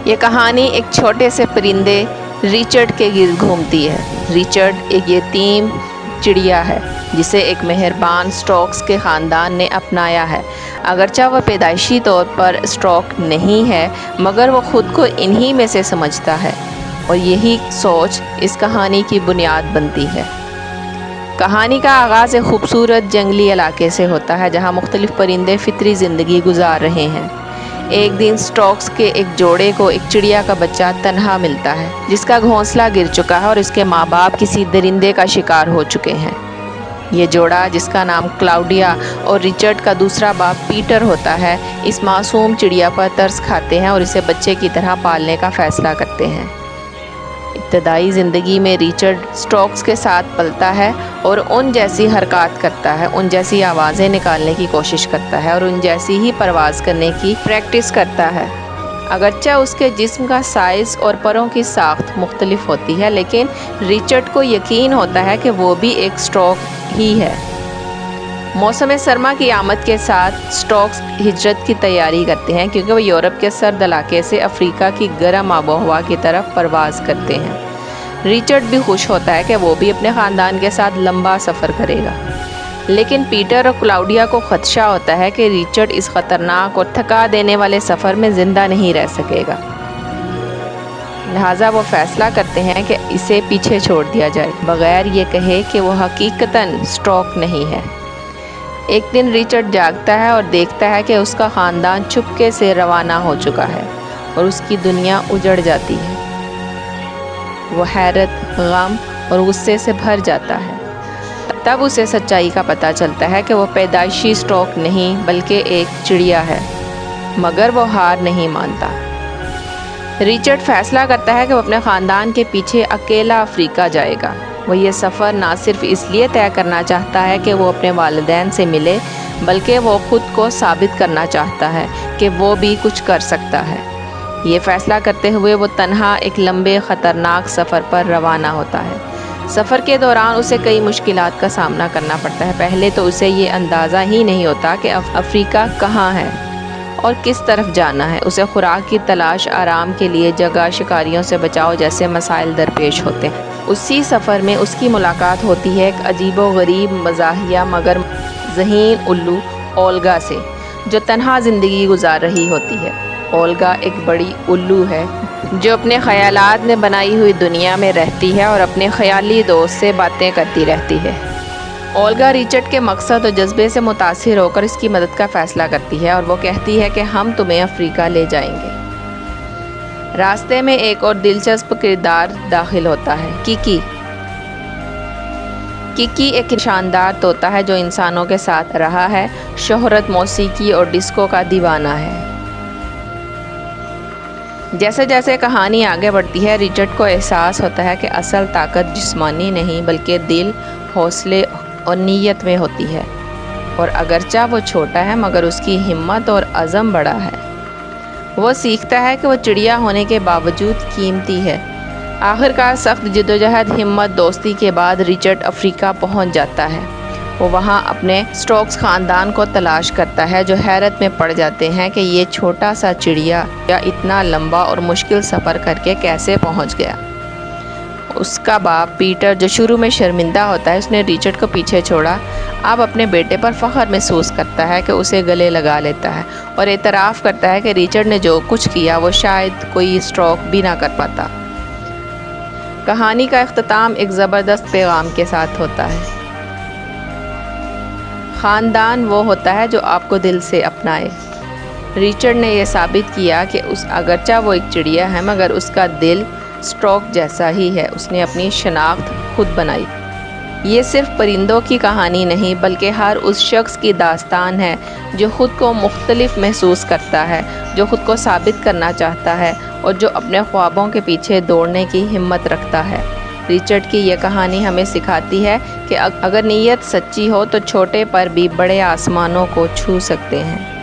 یہ کہانی ایک چھوٹے سے پرندے ریچرڈ کے گرد گھومتی ہے۔ ریچرڈ ایک یتیم چڑیا ہے جسے ایک مہربان اسٹارکس کے خاندان نے اپنایا ہے۔ اگرچہ وہ پیدائشی طور پر اسٹارک نہیں ہے مگر وہ خود کو انہی میں سے سمجھتا ہے، اور یہی سوچ اس کہانی کی بنیاد بنتی ہے۔ کہانی کا آغاز ایک خوبصورت جنگلی علاقے سے ہوتا ہے جہاں مختلف پرندے فطری زندگی گزار رہے ہیں۔ ایک دن اسٹارکس کے ایک جوڑے کو ایک چڑیا کا بچہ تنہا ملتا ہے جس کا گھونسلہ گر چکا ہے اور اس کے ماں باپ کسی درندے کا شکار ہو چکے ہیں۔ یہ جوڑا، جس کا نام کلاؤڈیا اور ریچرڈ کا دوسرا باپ پیٹر ہوتا ہے، اس معصوم چڑیا پر ترس کھاتے ہیں اور اسے بچے کی طرح پالنے کا فیصلہ کرتے ہیں۔ ابتدائی زندگی میں ریچرڈ اسٹارکس کے ساتھ پلتا ہے اور ان جیسی حرکات کرتا ہے، ان جیسی آوازیں نکالنے کی کوشش کرتا ہے اور ان جیسی ہی پرواز کرنے کی پریکٹس کرتا ہے۔ اگرچہ اس کے جسم کا سائز اور پروں کی ساخت مختلف ہوتی ہے، لیکن ریچرڈ کو یقین ہوتا ہے کہ وہ بھی ایک اسٹارک ہی ہے۔ موسم سرما کی آمد کے ساتھ اسٹارکس ہجرت کی تیاری کرتے ہیں کیونکہ وہ یورپ کے سرد علاقے سے افریقہ کی گرم آب و ہوا کی طرف پرواز کرتے ہیں۔ ریچرڈ بھی خوش ہوتا ہے کہ وہ بھی اپنے خاندان کے ساتھ لمبا سفر کرے گا، لیکن پیٹر اور کلاؤڈیا کو خدشہ ہوتا ہے کہ ریچرڈ اس خطرناک اور تھکا دینے والے سفر میں زندہ نہیں رہ سکے گا۔ لہٰذا وہ فیصلہ کرتے ہیں کہ اسے پیچھے چھوڑ دیا جائے بغیر یہ کہے کہ وہ حقیقتاً اسٹارک نہیں ہے۔ ایک دن ریچرڈ جاگتا ہے اور دیکھتا ہے کہ اس کا خاندان چپکے سے روانہ ہو چکا ہے اور اس کی دنیا اجڑ جاتی ہے۔ وہ حیرت، غم اور غصے سے بھر جاتا ہے۔ تب اسے سچائی کا پتہ چلتا ہے کہ وہ پیدائشی اسٹارک نہیں بلکہ ایک چڑیا ہے، مگر وہ ہار نہیں مانتا۔ ریچرڈ فیصلہ کرتا ہے کہ وہ اپنے خاندان کے پیچھے اکیلا افریقہ جائے گا۔ وہ یہ سفر نہ صرف اس لیے طے کرنا چاہتا ہے کہ وہ اپنے والدین سے ملے، بلکہ وہ خود کو ثابت کرنا چاہتا ہے کہ وہ بھی کچھ کر سکتا ہے۔ یہ فیصلہ کرتے ہوئے وہ تنہا ایک لمبے خطرناک سفر پر روانہ ہوتا ہے۔ سفر کے دوران اسے کئی مشکلات کا سامنا کرنا پڑتا ہے۔ پہلے تو اسے یہ اندازہ ہی نہیں ہوتا کہ افریقہ کہاں ہے اور کس طرف جانا ہے۔ اسے خوراک کی تلاش، آرام کے لیے جگہ، شکاریوں سے بچاؤ جیسے مسائل درپیش ہوتے ہیں۔ اسی سفر میں اس کی ملاقات ہوتی ہے ایک عجیب و غریب مزاحیہ مگر ذہین الو اولگا سے، جو تنہا زندگی گزار رہی ہوتی ہے۔ اولگا ایک بڑی الو ہے جو اپنے خیالات میں بنائی ہوئی دنیا میں رہتی ہے اور اپنے خیالی دوست سے باتیں کرتی رہتی ہے۔ اولگا ریچرڈ کے مقصد اور جذبے سے متاثر ہو کر اس کی مدد کا فیصلہ کرتی ہے اور وہ کہتی ہے کہ ہم تمہیں افریقہ لے جائیں گے۔ راستے میں ایک اور دلچسپ کردار داخل ہوتا ہے، کیکی۔ کیکی ایک شاندار طوطا ہے جو انسانوں کے ساتھ رہا ہے، شہرت، موسیقی اور ڈسکو کا دیوانہ ہے۔ جیسے جیسے کہانی آگے بڑھتی ہے، ریچرڈ کو احساس ہوتا ہے کہ اصل طاقت جسمانی نہیں بلکہ دل، حوصلے اور نیت میں ہوتی ہے، اور اگرچہ وہ چھوٹا ہے مگر اس کی ہمت اور عزم بڑا ہے۔ وہ سیکھتا ہے کہ وہ چڑیا ہونے کے باوجود قیمتی ہے۔ آخرکار سخت جدوجہد، ہمت، دوستی کے بعد ریچرڈ افریقہ پہنچ جاتا ہے۔ وہ وہاں اپنے اسٹارکس خاندان کو تلاش کرتا ہے جو حیرت میں پڑ جاتے ہیں کہ یہ چھوٹا سا چڑیا اتنا لمبا اور مشکل سفر کر کے کیسے پہنچ گیا۔ اس کا باپ پیٹر، جو شروع میں شرمندہ ہوتا ہے اس نے ریچرڈ کو پیچھے چھوڑا، اب اپنے بیٹے پر فخر محسوس کرتا ہے کہ اسے گلے لگا لیتا ہے اور اعتراف کرتا ہے کہ ریچرڈ نے جو کچھ کیا وہ شاید کوئی اسٹارک بھی نہ کر پاتا۔ کہانی کا اختتام ایک زبردست پیغام کے ساتھ ہوتا ہے۔ خاندان وہ ہوتا ہے جو آپ کو دل سے اپنائے۔ ریچرڈ نے یہ ثابت کیا کہ اگرچہ وہ ایک چڑیا ہے مگر اس کا دل اسٹارک جیسا ہی ہے۔ اس نے اپنی شناخت خود بنائی۔ یہ صرف پرندوں کی کہانی نہیں بلکہ ہر اس شخص کی داستان ہے جو خود کو مختلف محسوس کرتا ہے، جو خود کو ثابت کرنا چاہتا ہے اور جو اپنے خوابوں کے پیچھے دوڑنے کی ہمت رکھتا ہے۔ ریچرڈ کی یہ کہانی ہمیں سکھاتی ہے کہ اگر نیت سچی ہو تو چھوٹے پر بھی بڑے آسمانوں کو چھو سکتے ہیں۔